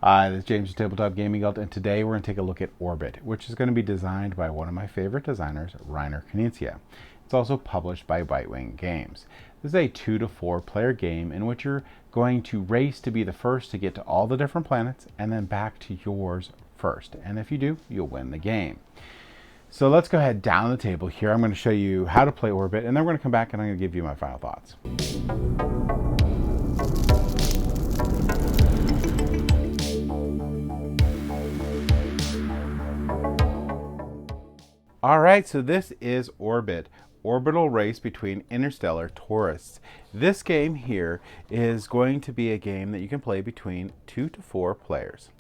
Hi, this is James with Tabletop Gaming Guild, and today we're going to take a look at Orbit, which is going to be designed by one of my favorite designers, Reiner Knizia. It's also published by Bitewing Games. This is a 2 to 4 player game in which you're going to race to be the first to get to all the different planets and then back to yours first. And if you do, you'll win the game. So let's go ahead down the table here. I'm going to show you how to play Orbit, and then we're going to come back and I'm going to give you my final thoughts. All right, so this is Orbit, orbital race between interstellar tourists. This game here is going to be a game that you can play between 2 to 4 players.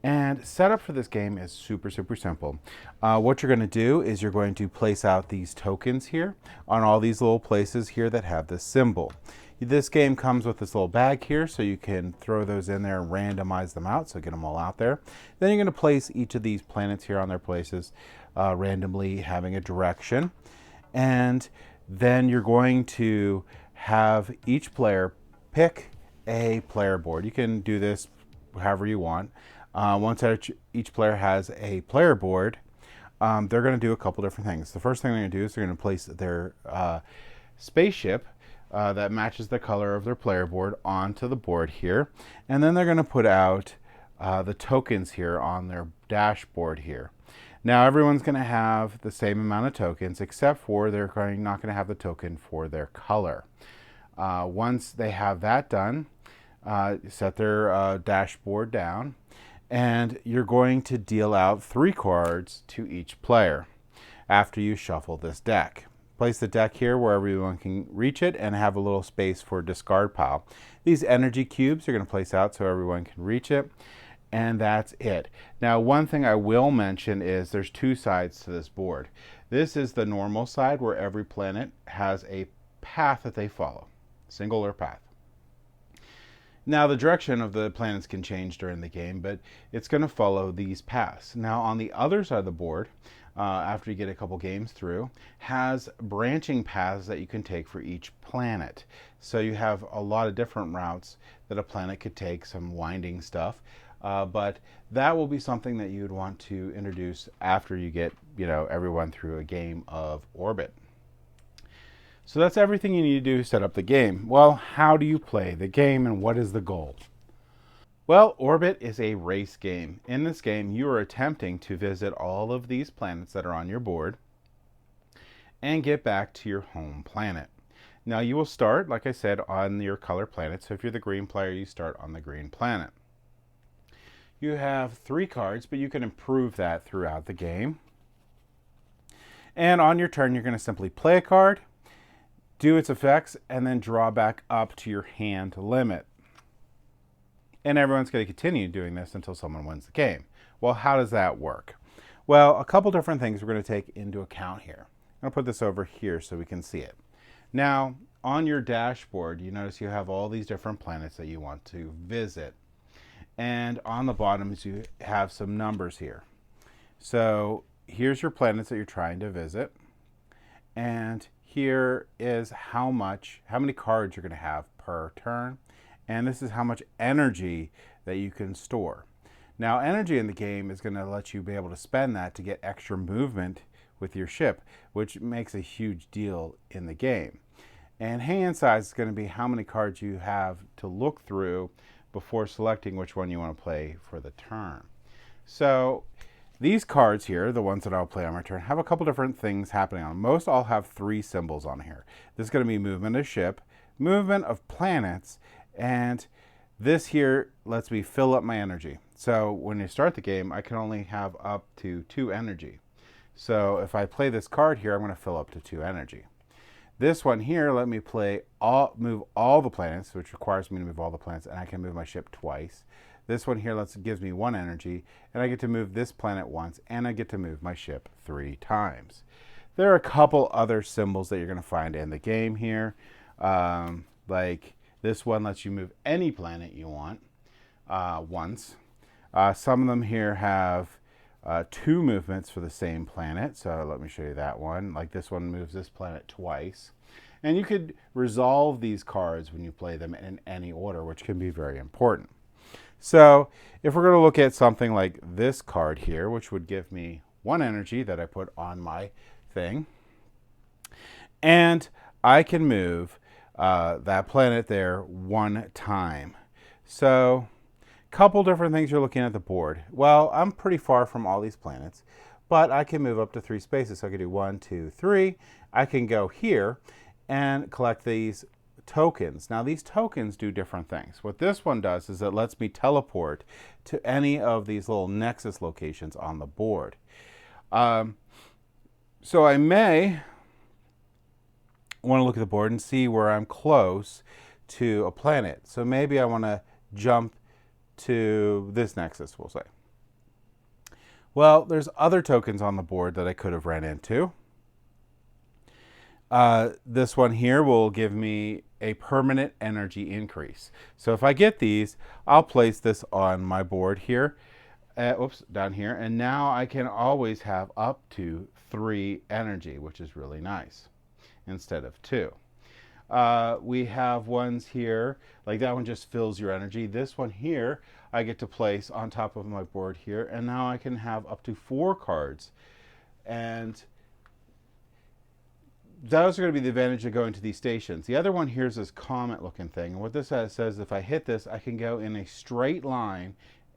And setup for this game is super simple. What you're going to do is you're going to place out these tokens here on all these little places here that have this symbol. This game comes with this little bag here, so you can throw those in there and randomize them out, so get them all out there. Then you're going to place each of these planets here on their places, randomly having a direction. And then you're going to have each player pick a player board. You can do this however you want. Once each player has a player board, they're going to do a couple different things. The first thing they're going to do is they're going to place their spaceship that matches the color of their player board onto the board here. And then they're going to put out the tokens here on their dashboard here. Now everyone's going to have the same amount of tokens, except for they're not going to have the token for their color. Once they have that done, set their dashboard down, and you're going to deal out 3 cards to each player after you shuffle this deck. Place the deck here where everyone can reach it and have a little space for discard pile. These energy cubes you're going to place out so everyone can reach it, and that's it. Now, one thing I will mention is there's 2 sides to this board. This is the normal side where every planet has a path that they follow, singular path. Now, the direction of the planets can change during the game, but it's going to follow these paths. Now, on the other side of the board, after you get a couple games through, has branching paths that you can take for each planet. So you have a lot of different routes that a planet could take, some winding stuff, but that will be something that you would want to introduce after you get, everyone through a game of Orbit. So that's everything you need to do to set up the game. Well, how do you play the game and what is the goal? Well, Orbit is a race game. In this game, you are attempting to visit all of these planets that are on your board and get back to your home planet. Now, you will start, like I said, on your color planet. So if you're the green player, you start on the green planet. You have 3 cards, but you can improve that throughout the game. And on your turn, you're going to simply play a card, do its effects, and then draw back up to your hand limit. And everyone's going to continue doing this until someone wins the game. Well, how does that work? Well, a couple different things we're going to take into account here. I'm going to put this over here so we can see it. Now, on your dashboard, you notice you have all these different planets that you want to visit. And on the bottom, you have some numbers here. So here's your planets that you're trying to visit. And here is how many cards you're going to have per turn. And this is how much energy that you can store. Now, energy in the game is going to let you be able to spend that to get extra movement with your ship, which makes a huge deal in the game. And hand size is going to be how many cards you have to look through before selecting which one you want to play for the turn. So these cards here, the ones that I'll play on my turn, have a couple different things happening on them. Most all have 3 symbols on here. This is going to be movement of ship, movement of planets, and this here lets me fill up my energy. So when you start the game, I can only have up to 2 energy. So if I play this card here, I'm going to fill up to 2 energy. This one here let me move all the planets, which requires me to move all the planets, and I can move my ship twice. This one here gives me 1 energy, and I get to move this planet once, and I get to move my ship 3 times. There are a couple other symbols that you're going to find in the game here. Like this one lets you move any planet you want once. Some of them here have 2 movements for the same planet. So let me show you that one. Like this one moves this planet twice. And you could resolve these cards when you play them in any order, which can be very important. So if we're going to look at something like this card here, which would give me 1 energy that I put on my thing, and I can move that planet there 1 time. So couple different things you're looking at the board. Well, I'm pretty far from all these planets, but I can move up to 3 spaces. So I can do 1, 2, 3. I can go here and collect these tokens. Now these tokens do different things. What this one does is it lets me teleport to any of these little nexus locations on the board. So I may want to look at the board and see where I'm close to a planet. So maybe I want to jump to this nexus, we'll say. Well, there's other tokens on the board that I could have ran into. This one here will give me a permanent energy increase. So if I get these, I'll place this on my board here. Down here. And now I can always have up to 3 energy, which is really nice, instead of 2. We have ones here, like that one just fills your energy. This one here, I get to place on top of my board here, and now I can have up to 4 cards. And those are going to be the advantage of going to these stations. The other one here is this comet looking thing. And what this says, if I hit this, I can go in a straight line,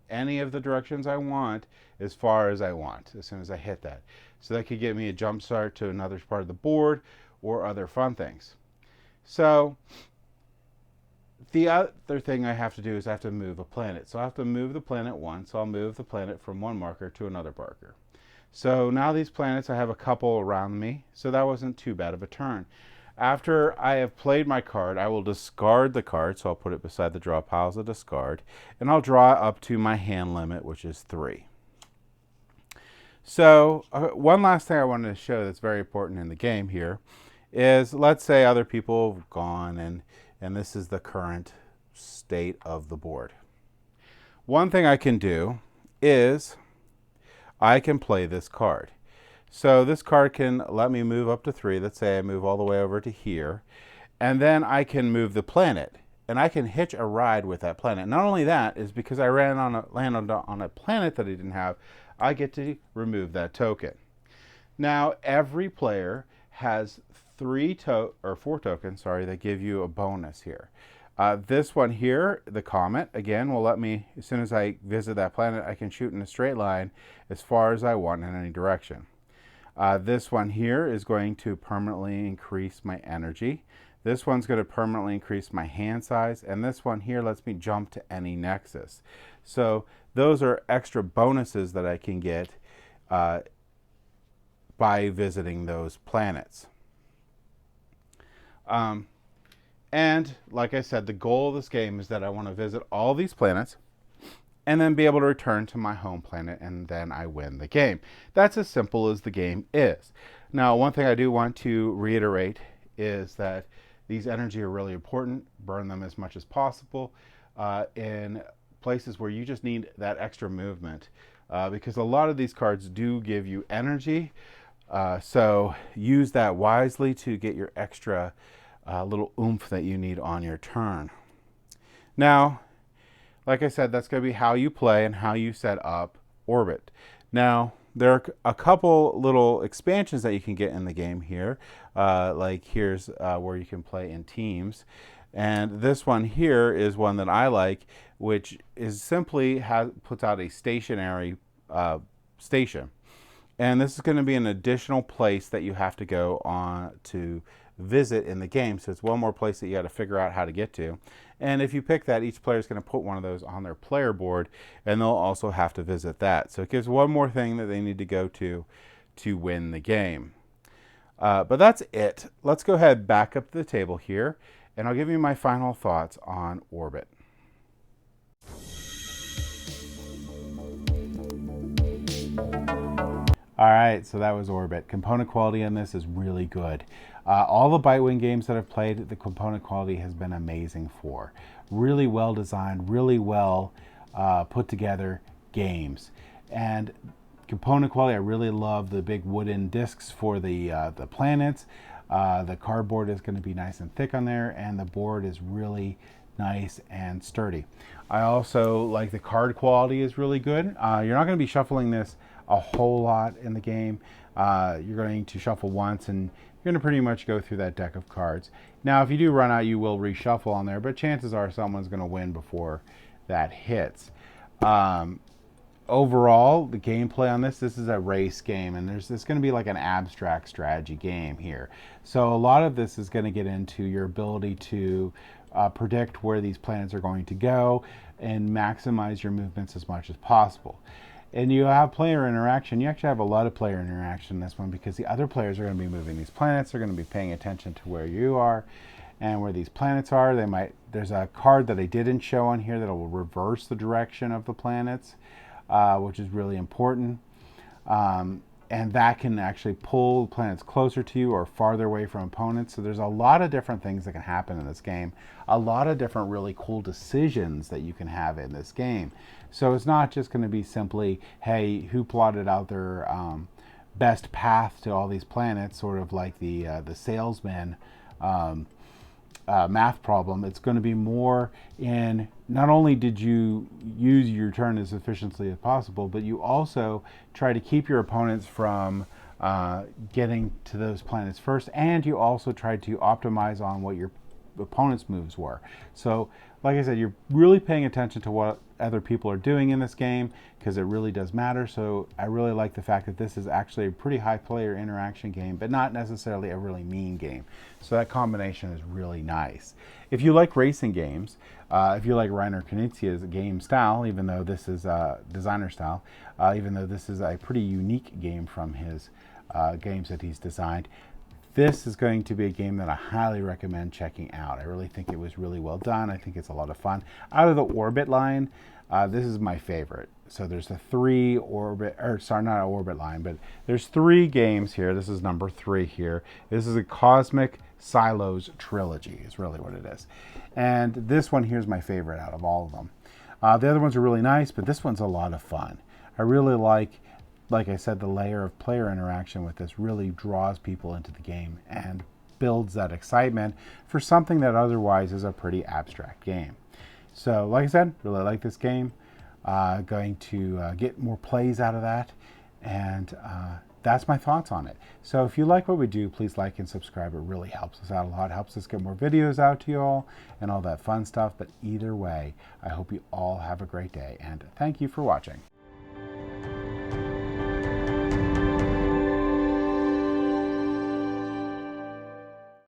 any of the directions I want, as far as I want, as soon as I hit that. So that could give me a jump start to another part of the board or other fun things. So the other thing I have to do is I have to move a planet. So I have to move the planet once. So I'll move the planet from one marker to another marker. So now these planets, I have a couple around me. So that wasn't too bad of a turn. After I have played my card, I will discard the card. So I'll put it beside the draw pile as a discard. And I'll draw up to my hand limit, which is 3. So one last thing I wanted to show that's very important in the game here is, let's say other people have gone and this is the current state of the board. One thing I can do is I can play this card. So this card can let me move up to 3. Let's say I move all the way over to here. And then I can move the planet. And I can hitch a ride with that planet. Not only that, is because I landed on a planet that I didn't have, I get to remove that token. Now, every player has 4 tokens, that give you a bonus here. This one here, the comet, again, will let me, as soon as I visit that planet, I can shoot in a straight line as far as I want in any direction. This one here is going to permanently increase my energy. This one's going to permanently increase my hand size. And this one here lets me jump to any nexus. So those are extra bonuses that I can get by visiting those planets. And like I said, the goal of this game is that I want to visit all these planets and then be able to return to my home planet, and then I win the game. That's as simple as the game is. Now, one thing I do want to reiterate is that these energy are really important. Burn them as much as possible in places where you just need that extra movement, because a lot of these cards do give you energy. So use that wisely to get your extra little oomph that you need on your turn. Now, like I said, that's going to be how you play and how you set up Orbit. Now, there are a couple little expansions that you can get in the game here. Like here's where you can play in teams. And this one here is one that I like, which is simply puts out a stationary station. And this is going to be an additional place that you have to go on to visit in the game. So it's one more place that you got to figure out how to get to. And if you pick that, each player is going to put one of those on their player board, and they'll also have to visit that. So it gives one more thing that they need to go to win the game. But that's it. Let's go ahead, back up the table here, and I'll give you my final thoughts on Orbit. All right, so that was Orbit. Component quality on this is really good. All the Bitewing games that I've played, the component quality has been amazing for. Really well designed, really well put together games. And component quality, I really love the big wooden discs for the planets. The cardboard is going to be nice and thick on there, and the board is really nice and sturdy. I also like the card quality is really good. You're not going to be shuffling this a whole lot in the game. You're going to shuffle once and you're going to pretty much go through that deck of cards. Now, if you do run out, you will reshuffle on there, but chances are someone's going to win before that hits. Overall, the gameplay on this is a race game, and there's going to be like an abstract strategy game here. So a lot of this is going to get into your ability to predict where these planets are going to go and maximize your movements as much as possible. And you have player interaction. You actually have a lot of player interaction in this one because the other players are going to be moving these planets. They're going to be paying attention to where you are and where these planets are. There's a card that I didn't show on here that will reverse the direction of the planets, which is really important. And that can actually pull planets closer to you or farther away from opponents. So there's a lot of different things that can happen in this game. A lot of different really cool decisions that you can have in this game. So it's not just going to be simply, hey, who plotted out their best path to all these planets, sort of like the salesman math problem. It's going to be more in not only did you use your turn as efficiently as possible, but you also try to keep your opponents from getting to those planets first, and you also try to optimize on what your opponent's moves were. So like I said, you're really paying attention to what other people are doing in this game because it really does matter. So I really like the fact that this is actually a pretty high player interaction game, but not necessarily a really mean game. So that combination is really nice. If you like racing games, if you like Rainer Knizia's game style, even though this is designer style, even though this is a pretty unique game from his games that he's designed, this is going to be a game that I highly recommend checking out. I really think it was really well done. I think it's a lot of fun. Out of the Orbit line, this is my favorite. So there's the three Orbit, or sorry, not an Orbit line, but there's three games here. This is number 3 here. This is a Cosmic Silos trilogy is really what it is. And this one here is my favorite out of all of them. The other ones are really nice, but this one's a lot of fun. I really like I said, the layer of player interaction with this really draws people into the game and builds that excitement for something that otherwise is a pretty abstract game. So like I said, really like this game. Going to get more plays out of that, and that's my thoughts on it. So if you like what we do, please like and subscribe. It really helps us out a lot. It helps us get more videos out to you all and all that fun stuff. But either way, I hope you all have a great day, and thank you for watching.